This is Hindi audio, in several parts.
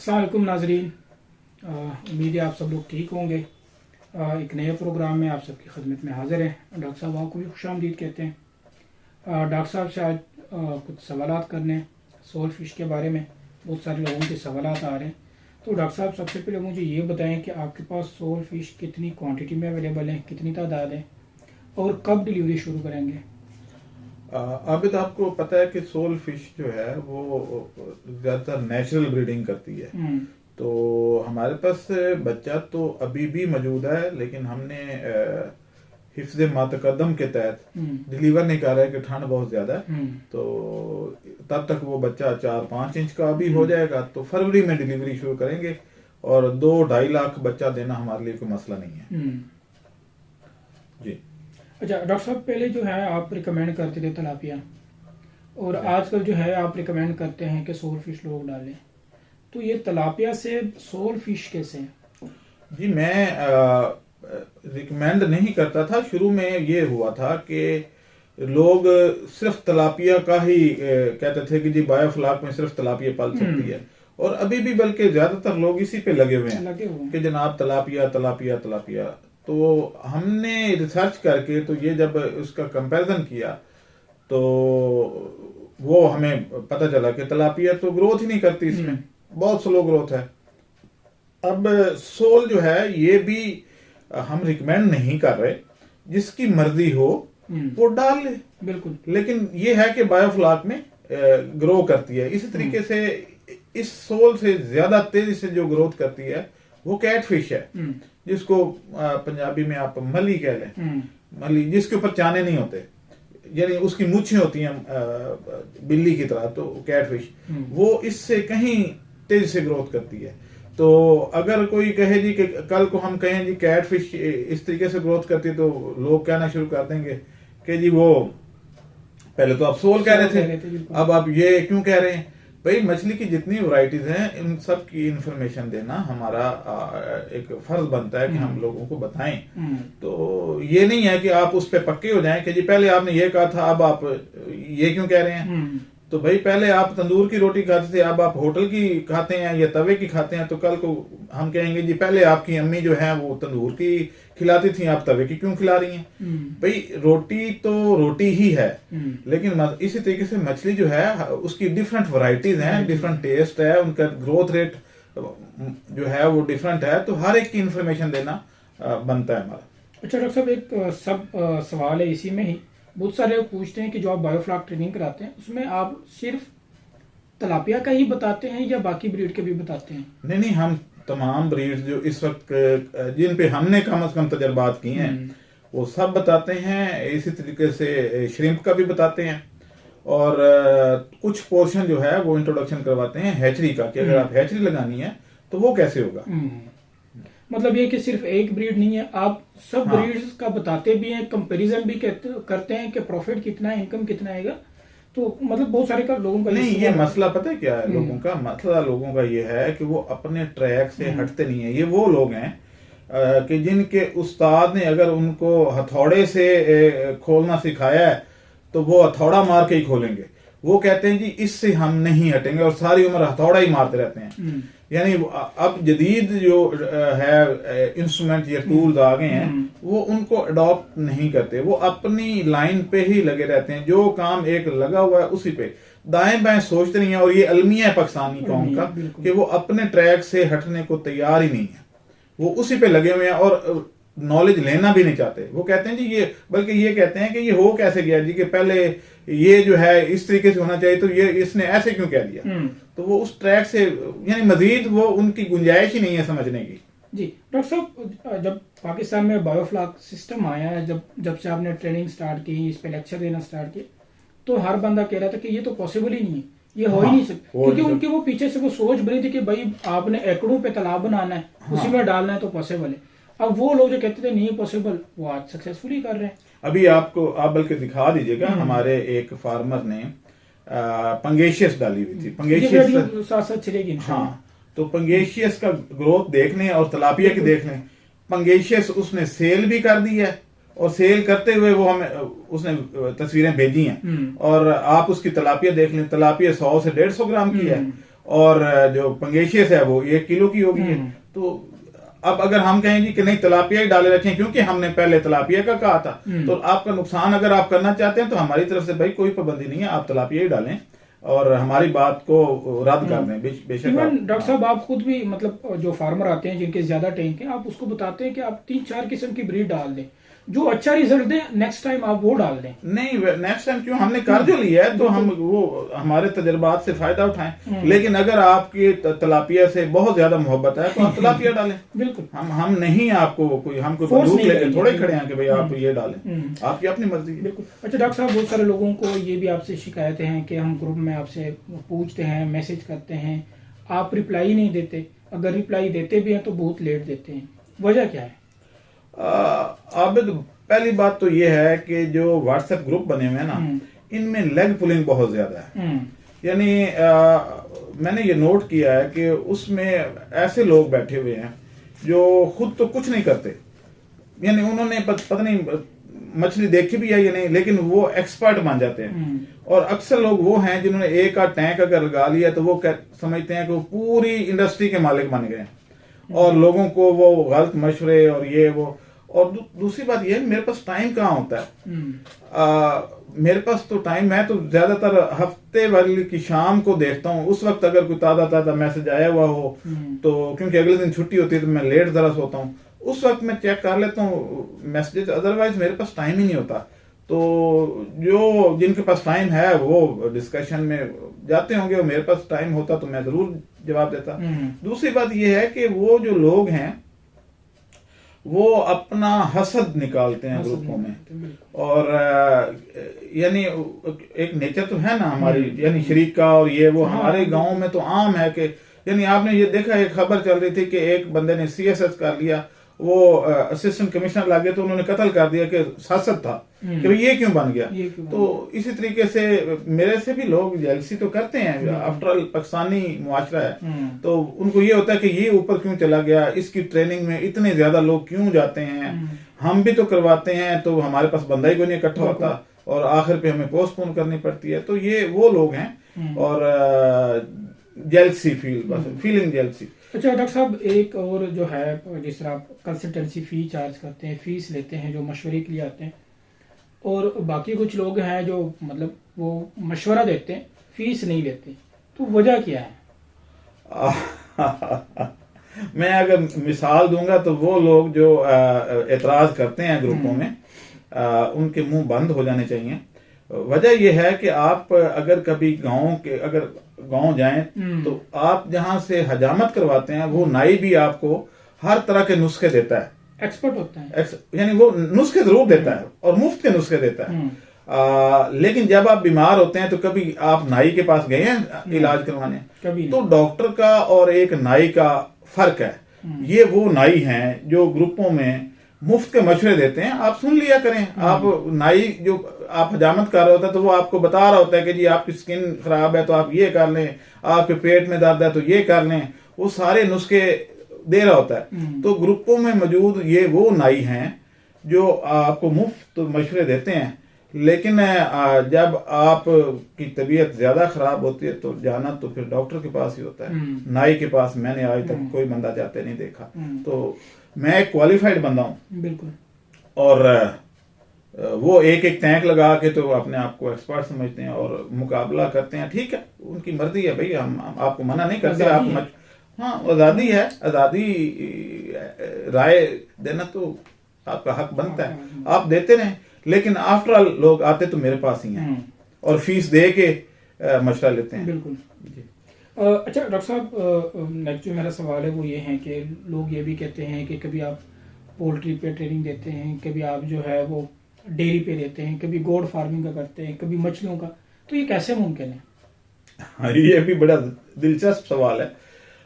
अस्सलाम वालेकुम नाजरीन, उम्मीद है आप सब लोग ठीक होंगे। एक नए प्रोग्राम में आप सबकी खिदमत में हाजिर हैं। डॉक्टर साहब आपको भी खुशामदीद कहते हैं। डॉक्टर साहब से आज कुछ सवालात करने सोल फिश के बारे में। बहुत सारे लोगों के सवालात आ रहे हैं, तो डॉक्टर साहब सबसे पहले मुझे ये बताएं कि आपके पास सोल फिश कितनी क्वांटिटी में अवेलेबल है, कितनी तादाद है और कब डिलीवरी शुरू करेंगे। अभी तो आपको पता है कि सोल फिश जो है वो ज्यादातर नेचुरल ब्रीडिंग करती है। तो हमारे पास बच्चा तो अभी भी मौजूद है, लेकिन हमने हिफ्ज़ मातकदम के तहत डिलीवर नहीं कर रहे कि ठंड बहुत ज्यादा है, तो तब तक वो बच्चा 4-5 इंच का भी हो जाएगा। तो फरवरी में डिलीवरी शुरू करेंगे और 2-2.5 लाख बच्चा देना हमारे लिए कोई मसला नहीं है जी। अच्छा डॉक्टर साहब, पहले जो है आप रिकमेंड करते थे तलापिया, और आजकल जो है आप रिकमेंड करते हैं कि सोल फिश लोग डालें, तो ये तलापिया से सोल फिश कैसे है? जी मैं रिकमेंड नहीं करता था। शुरू में ये हुआ था कि लोग सिर्फ तलापिया का ही कहते थे कि जी बायोफ्लाक में सिर्फ तलापिया पल सकती है, और अभी भी बल्कि ज्यादातर लोग इसी पे लगे हुए हैं कि जनाब तलापिया तलापिया तलापिया। तो हमने रिसर्च करके तो ये जब उसका कंपैरिजन किया तो वो हमें पता चला कि तलापिया तो ग्रोथ ही नहीं करती, इसमें बहुत स्लो ग्रोथ है। अब सोल जो है ये भी हम रिकमेंड नहीं कर रहे, जिसकी मर्जी हो वो डाल ले बिल्कुल, लेकिन ये है कि बायोफ्लाक में ग्रो करती है। इसी तरीके से इस सोल से ज्यादा तेजी से जो ग्रोथ करती है वो कैटफिश है, जिसको पंजाबी में आप मली कह लें। मली जिसके ऊपर चाने नहीं होते, यानी उसकी मूछें होती हैं बिल्ली की तरह, तो कैटफिश वो इससे कहीं तेजी से ग्रोथ करती है। तो अगर कोई कहे जी कि कल को हम कहें जी कैटफिश इस तरीके से ग्रोथ करती है, तो लोग कहना शुरू कर देंगे कि जी वो पहले तो आप सोल कह रहे थे, अब आप ये क्यों कह रहे हैं। भाई मछली की जितनी वैरायटीज हैं इन सब की इंफॉर्मेशन देना हमारा एक फर्ज बनता है कि हम लोगों को बताएं। तो ये नहीं है कि आप उस पर पक्के हो जाएं कि जी पहले आपने ये कहा था अब आप ये क्यों कह रहे हैं। तो भाई पहले आप तंदूर की रोटी खाते थे, अब आप होटल की खाते हैं या तवे की खाते हैं, तो कल को हम कहेंगे जी पहले आपकी अम्मी जो है वो तंदूर की खिलाती थी, आप तवे की क्यों खिला रही हैं। भाई रोटी तो रोटी ही है, लेकिन इसी तरीके से मछली जो है उसकी डिफरेंट वैरायटीज हैं, डिफरेंट टेस्ट है, उनका ग्रोथ रेट जो है वो डिफरेंट है। तो हर एक की इंफॉर्मेशन देना बनता है हमारा। अच्छा डॉक्टर साहब, एक सवाल है इसी में ही। बहुत सारे लोग पूछते हैं कि जो आप बायोफ्लाक ट्रेनिंग कराते हैं उसमें आप सिर्फ तलापिया का ही बताते हैं या बाकी ब्रीड के भी बताते हैं? नहीं नहीं, हम तमाम ब्रीड जो इस वक्त जिन पे हमने कम से कम तजर्बात किए हैं वो सब बताते हैं। इसी तरीके से श्रिम्प का भी बताते हैं, और कुछ पोर्शन जो है वो इंट्रोडक्शन करवाते हैं हैचरी का, कि अगर आप हैचरी लगानी है तो वो कैसे होगा। मतलब ये कि सिर्फ एक ब्रीड नहीं है, आप सब ब्रीड्स का बताते भी हैं, कंपैरिजन भी करते हैं कि प्रॉफिट कितना है, इनकम कितना आएगा। तो मतलब बहुत सारे लोगों का नहीं, ये मसला पता है क्या है लोगों का मसला? लोगों का ये है कि वो अपने ट्रैक से हटते नहीं है। ये वो लोग हैं कि जिनके उस्ताद ने अगर उनको हथौड़े से खोलना सिखाया है तो वो हथौड़ा मार के ही खोलेंगे। वो कहते हैं जी इससे हम नहीं हटेंगे, और सारी उम्र हथौड़ा ही मारते रहते हैं। यानी अब जदीद जो है इंस्ट्रूमेंट या टूल्स आ गए हैं वो उनको अडॉप्ट नहीं करते, वो अपनी लाइन पे ही लगे रहते हैं। जो काम एक लगा हुआ है उसी पे दाएं बाएं सोचते नहीं है, और ये अलमिया है पाकिस्तानी कौम का कि वो अपने ट्रैक से हटने को तैयार ही नहीं है। वो उसी पे लगे हुए हैं और नॉलेज लेना भी नहीं चाहते। वो कहते हैं जी ये, बल्कि ये कहते हैं कि ये हो कैसे गया जी, कि पहले ये जो है इस तरीके से होना चाहिए, तो ये इसने ऐसे क्यों कह दिया। तो वो उस ट्रैक से, यानी मजीद वो उनकी गुंजाइश ही नहीं है समझने की। जी डॉक्टर साहब, जब पाकिस्तान में बायोफ्लाक सिस्टम आया है, जब से आपने ट्रेनिंग स्टार्ट की, इस पे लेक्चर देना स्टार्ट किया, तो हर बंदा कह रहा था कि ये तो पॉसिबल ही नहीं है, ये हो ही नहीं सकता, क्योंकि उनके वो पीछे से वो सोच बनी थी कि भाई आपने एकड़ों पे तालाब बनाना है, उसी में डालना है तो पॉसिबल है। अब वो लोग जो कहते थे नहीं पॉसिबल, वो आज सक्सेसफुली कर रहे हैं। अभी आप बल्कि दिखा दीजिएगा, हमारे एक फार्मर ने पंगेशियस डाली हुई थी। पंगेशियस साथ साथ चलेगी। हाँ, तो पंगेशियस का ग्रोथ देख लें और तलापिया की देख लें। पंगेशियस उसने सेल भी कर दी है, और सेल करते हुए वो हमें उसने तस्वीरें भेजी हैं, और आप उसकी तलापिया देख लें, तलापिया 100 से 150 ग्राम की है, और जो पंगेशियस है वो 1 किलो की होगी है। तो अब अगर हम कहें जी कि नहीं तिलापिया ही डाले रखें क्योंकि हमने पहले तिलापिया का कहा था, तो आपका नुकसान अगर आप करना चाहते हैं तो हमारी तरफ से भाई कोई पाबंदी नहीं है, आप तिलापिया ही डालें और हमारी बात को रद्द कर दें। बेशक डॉक्टर साहब आप खुद भी मतलब जो फार्मर आते हैं जिनके ज्यादा टैंक है, आप उसको बताते हैं कि आप 3-4 किस्म की ब्रीड डाल दें, जो अच्छा रिजल्ट दे नेक्स्ट टाइम आप वो डाल दें। नहीं नेक्स्ट टाइम क्यों, हमने कर जो लिया है तो हम वो हमारे तजर्बात से फायदा उठाएं। लेकिन अगर आपकी तिलापिया से बहुत ज्यादा मोहब्बत है तो आप तिलापिया डालें। बिल्कुल हम नहीं आपको कोई हम कोई बंदूक लेके थोड़े खड़े हैं कि भाई आप ये डालें, आपकी अपनी मर्जी है। बिल्कुल। अच्छा डॉक्टर साहब, बहुत सारे लोगों को ये भी आपसे शिकायतें हैं कि हम ग्रुप में आपसे पूछते हैं, मैसेज करते हैं, आप रिप्लाई नहीं देते, अगर रिप्लाई देते भी हैं तो बहुत लेट देते हैं, वजह क्या है? आबिद, पहली बात तो ये है कि जो व्हाट्सएप ग्रुप बने हुए हैं ना, इनमें लेग पुलिंग बहुत ज्यादा है। यानी मैंने ये नोट किया है कि उसमें ऐसे लोग बैठे हुए हैं जो खुद तो कुछ नहीं करते, यानी उन्होंने पता नहीं मछली देखी भी है या नहीं, लेकिन वो एक्सपर्ट मान जाते हैं। और अक्सर लोग वो हैं जिन्होंने एक का टैंक अगर लगा लिया तो वो समझते हैं कि वो पूरी इंडस्ट्री के मालिक बन गए और लोगों को वो गलत मशवरे और ये वो। और दूसरी बात ये है, मेरे पास टाइम कहाँ होता है? मेरे पास तो टाइम, मैं तो ज्यादातर हफ्ते वाली की शाम को देखता हूँ, उस वक्त अगर कोई ताज़ा मैसेज आया हुआ हो तो, क्योंकि अगले दिन छुट्टी होती है तो मैं लेट जरा सोता हूँ, उस वक्त मैं चेक कर लेता हूँ मैसेजेस, अदरवाइज मेरे पास टाइम ही नहीं होता। तो जो जिनके पास टाइम है वो डिस्कशन में जाते होंगे, और मेरे पास टाइम होता तो मैं जरूर जवाब देता। दूसरी बात यह है कि वो जो लोग हैं वो अपना हसद निकालते हैं ग्रुपों में, और यानी एक नेचर तो है ना हमारी, यानी शरीक का और ये वो हमारे गांव में तो आम है कि, यानी आपने ये देखा, एक खबर चल रही थी कि एक बंदे ने CSS कर लिया, वो असिस्टेंट कमिश्नर लगे तो उन्होंने कत्ल कर दिया कि हसद था कि भाई ये क्यों बन गया। तो इसी तरीके से मेरे से भी लोग जेलसी तो करते हैं, आफ्टर ऑल पाकिस्तानी मुआशरा है, तो उनको ये होता है कि ये ऊपर क्यों चला गया, इसकी ट्रेनिंग में इतने ज्यादा लोग क्यों जाते हैं, हम भी तो करवाते हैं तो हमारे पास बंदा ही कोई नहीं इकट्ठा होता और आखिर पे हमें पोस्टपोन करनी पड़ती है। तो ये वो लोग हैं और जेलसी फीलिंग जेलसी। अच्छा डॉक्टर साहब, एक और जो है, जिस तरह आप कंसल्टेंसी फी चार्ज करते हैं, फीस लेते हैं जो मशवरे के लिए आते हैं, और बाकी कुछ लोग हैं जो मतलब वो मशवरा देते हैं, फीस नहीं लेते, तो वजह क्या है? मैं अगर मिसाल दूंगा तो वो लोग जो एतराज करते हैं ग्रुपों में, उनके मुंह बंद हो जाने चाहिए। वजह यह है कि आप अगर कभी गांव जाएं तो आप जहां से हजामत करवाते हैं वो नाई भी आपको हर तरह के नुस्खे देता है, एक्सपर्ट होता है, यानी वो नुस्खे जरूर देता है और मुफ्त के नुस्खे देता है। लेकिन जब आप बीमार होते हैं तो कभी आप नाई के पास गए हैं इलाज करवाने? कभी तो डॉक्टर का और एक नाई का फर्क है। ये वो नाई हैं जो ग्रुपों में मुफ्त के मशवरे देते हैं, आप सुन लिया करें। आप नाई जो आप हजामत कर रहा होता है तो वो आपको बता रहा होता है कि जी आपकी स्किन खराब है तो आप ये कर लें, आपके पेट में दर्द है तो ये कर लें, वो सारे नुस्खे दे रहा होता है। तो ग्रुपों में मौजूद ये वो नाई हैं जो आपको मुफ्त मशवरे देते हैं, लेकिन जब आप की तबीयत ज्यादा खराब होती है तो जाना तो फिर डॉक्टर के पास ही होता है, नाई के पास मैंने आज तक कोई बंदा जाते नहीं देखा। तो मैं एक क्वालिफाइड बंदा हूँ बिल्कुल, और वो एक टैंक लगा के तो अपने आप को एक्सपर्ट समझते हैं और मुकाबला करते हैं। ठीक है, उनकी मर्जी है भाई, हम आपको मना नहीं करते। आप हाँ, आजादी है, आजादी राय देना तो आपका हक बनता है, आप देते रहें। लेकिन आफ्टर ऑल लोग आते तो मेरे पास ही हैं और फीस दे के मशवरा लेते हैं। बिल्कुल। अच्छा डॉक्टर साहब, नेक्स्ट जो मेरा सवाल है वो ये है कि लोग ये भी कहते हैं कि कभी आप पोल्ट्री पे ट्रेनिंग देते हैं, कभी आप जो है वो डेयरी पे देते हैं, कभी गोड फार्मिंग का करते हैं, कभी मछलियों का, तो ये कैसे मुमकिन है? ये भी बड़ा दिलचस्प सवाल है।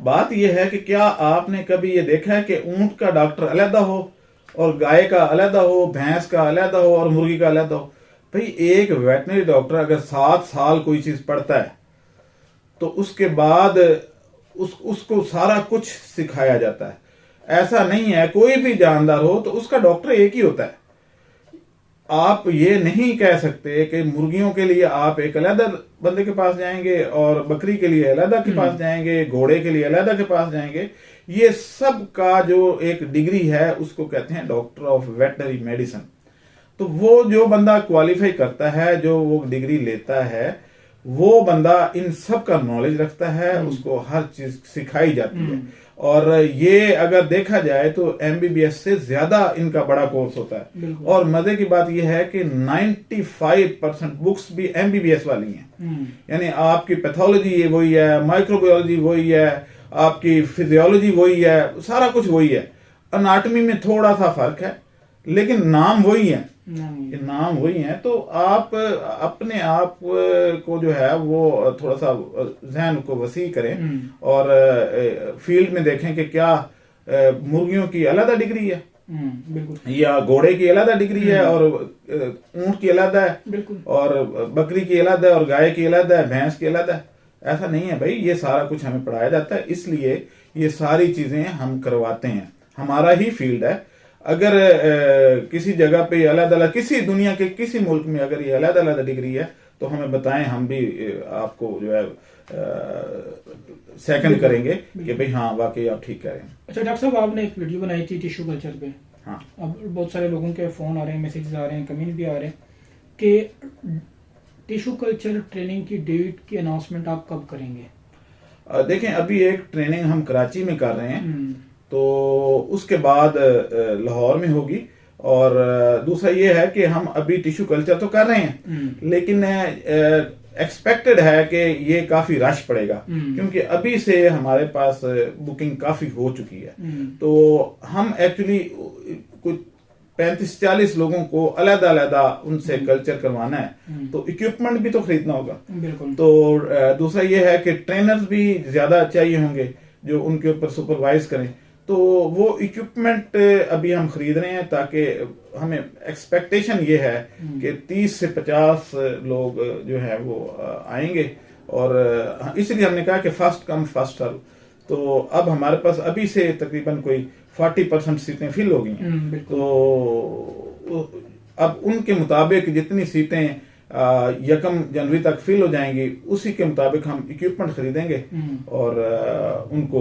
बात यह है कि क्या आपने कभी ये देखा है कि ऊंट का डॉक्टर अलहदा हो और गाय का अलहदा हो, भैंस का अलहदा हो और मुर्गी का अलहदा हो? भाई एक वेटनरी डॉक्टर अगर 7 साल कोई चीज पढ़ता है तो उसके बाद उसको सारा कुछ सिखाया जाता है। ऐसा नहीं है, कोई भी जानदार हो तो उसका डॉक्टर एक ही होता है। आप ये नहीं कह सकते कि मुर्गियों के लिए आप एक अलग बंदे के पास जाएंगे और बकरी के लिए अलग के पास जाएंगे, घोड़े के लिए अलग के पास जाएंगे। ये सब का जो एक डिग्री है उसको कहते हैं डॉक्टर ऑफ वेटनरी मेडिसिन। तो वो जो बंदा क्वालिफाई करता है, जो वो डिग्री लेता है, वो बंदा इन सब का नॉलेज रखता है, उसको हर चीज सिखाई जाती है। और ये अगर देखा जाए तो एमबीबीएस से ज्यादा इनका बड़ा कोर्स होता है। और मजे की बात यह है कि 95% बुक्स भी एमबीबीएस वाली हैं। यानी आपकी पैथोलॉजी ये वही है, माइक्रोबायोलॉजी वही है, आपकी फिजियोलॉजी वही है, सारा कुछ वही है। अनाटमी में थोड़ा सा फर्क है, लेकिन नाम वही है, नाम वही है। तो आप अपने आप को जो है वो थोड़ा सा ज़हन को वसी करें और फील्ड में देखें कि क्या मुर्गियों की अलग डिग्री है या घोड़े की अलग डिग्री है और ऊंट की अलग है और बकरी की अलग है और गाय की अलग है, भैंस की अलग है। ऐसा नहीं है भाई, ये सारा कुछ हमें पढ़ाया जाता है, इसलिए ये सारी चीजें हम करवाते हैं। हमारा ही फील्ड है। अगर किसी जगह पे अलग अलग, किसी दुनिया के किसी मुल्क में अगर ये अलग अलग डिग्री है तो हमें बताएं, हम भी आपको जो है सेकंड करेंगे कि भाई हाँ वाकई आप ठीक कह रहे हैं। अच्छा डॉक्टर साहब, आपने एक वीडियो बनाई थी टिश्यू कल्चर पे। हाँ, अब बहुत सारे लोगों के फोन आ रहे हैं, मैसेजेस आ रहे हैं, कमेंट भी आ रहे हैं कि टिश्यू कल्चर ट्रेनिंग की डेट की अनाउंसमेंट आप कब करेंगे? देखें, अभी एक ट्रेनिंग हम कराची में कर रहे हैं, तो उसके बाद लाहौर में होगी। और दूसरा ये है कि हम अभी टिश्यू कल्चर तो कर रहे हैं, लेकिन एक्सपेक्टेड है कि ये काफी रश पड़ेगा, क्योंकि अभी से हमारे पास बुकिंग काफी हो चुकी है। तो हम एक्चुअली कुछ 35-40 लोगों को अलग अलग उनसे कल्चर करवाना है, तो इक्विपमेंट भी तो खरीदना होगा। तो दूसरा ये है कि ट्रेनर्स भी ज्यादा चाहिए होंगे जो उनके ऊपर सुपरवाइज करें। तो वो इक्विपमेंट अभी हम खरीद रहे हैं, ताकि हमें एक्सपेक्टेशन ये है कि 30 से 50 लोग जो है वो आएंगे। और इसलिए हमने कहा कि फर्स्ट कम फर्स्ट सर्व। तो अब हमारे पास अभी से तकरीबन कोई 40% सीटें फिल हो गई हैं। तो अब उनके मुताबिक जितनी सीटें 1 जनवरी तक फिल हो जाएंगी, उसी के मुताबिक हम इक्विपमेंट खरीदेंगे और उनको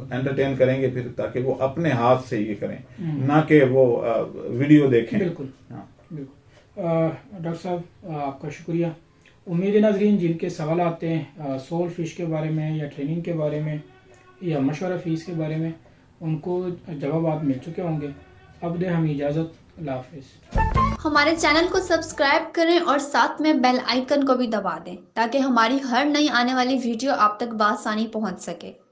एंटरटेन करेंगे फिर, ताकि वो अपने हाथ से ये करें, ना कि वो वीडियो देखें। बिल्कुल, हाँ बिल्कुल। डॉक्टर साहब, आपका शुक्रिया। उम्मीद है नाजरीन जिनके सवाल आते हैं सोल फिश के बारे में या ट्रेनिंग के बारे में या मशवरा फीस के बारे में, उनको जवाब आप मिल चुके होंगे। अब दें हम इजाज़त। अल्लाह हाफिज़। हमारे चैनल को सब्सक्राइब करें और साथ में बेल आइकन को भी दबा दें, ताकि हमारी हर नई आने वाली वीडियो आप तक बआसानी पहुंच सके।